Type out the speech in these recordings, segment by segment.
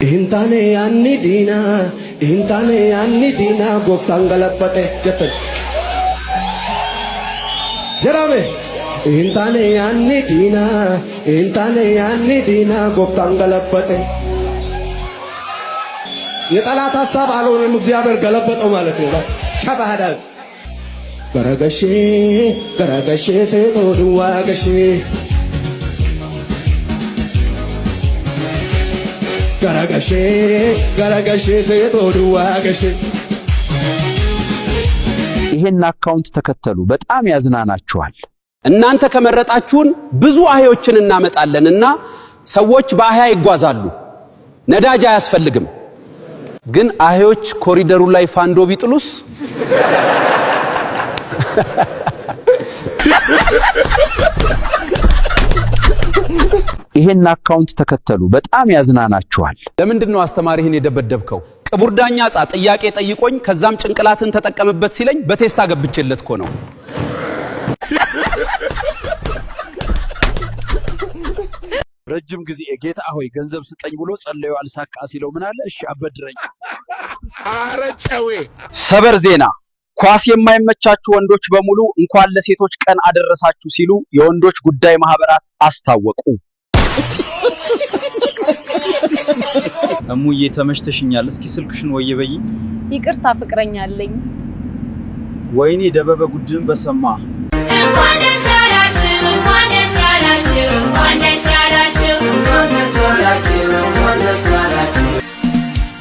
Intane anni dina goftan galapate jatan jarame intane anni dina goftan galapate የጠላት ሐሳብ አልሆነም እግዚአብሔር ገለበጠው ማለት ነው ቻባሃዳል ገረገሼ ሰቶዱዋ ገሼ ገረገሼ ሰቶዱዋ ገሼ ይሄን አካውንት ተከተሉ በጣም ያዝናናችኋል እናንተ ከመረጣችሁን ብዙ አህዮችን እናመጣለንና ሰዎች በአህያ ይጓዛሉ ነዳጅ አያስፈልግም ግን አህዮች ኮሪደሩ ላይ ፋንዶ ቢጥሉስ ይሄን አካውንት ተከተሉ በጣም ያዝናናችኋል ለምንድነው አስተማሪህን የደበደብከው ቅቡርዳኛ ጻ ጥያቄ ጠይቆኝ ከዛም ጭንቅላትን ተጠቀመበት ሲለኝ በቴስታ ገብቼለት እኮ ነው ረጅም ጊዜ ጌታ ሆይ ገንዘብ ስጠኝ ብሎ ጸለዩ አልሳካ ሲለው ምን አለ እሺ አበድረኝ አረጨዌ ሰበር ዜና ኳስ የማይመቻችሁ ወንዶች በሙሉ እንኳን ለሴቶች ቀን አደረሳችሁ ሲሉ የወንዶች ጉዳይ ማህበራት አስታወቁ እሙዬ ተመሽተሽኛል እስኪ ስልክሽን ወየበይ ይቅርታ ፍቅረኛ አለኝ ወይኔ ደበበ ጉድን በሰማ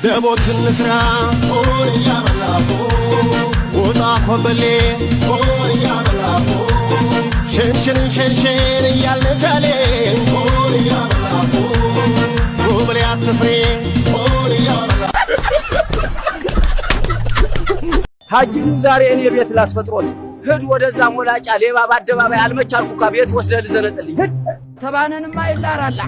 ደቦትን ንስራ ያበላቦ ወጣ ኮበሌ ያበላቦ ሸንሸን እያልነቻሌ ያበላቦ ጎበሌ አትፍሬ ያበላቦ ሐጂኑ ዛሬ እኔ ቤት ላስፈጥሮት ሂድ ወደዛ ሞላጫ ሌባ በአደባባይ አልመቻልኩካ ቤት ወስደህ ልዘነጥልኝ ተባነንማ ይላራላ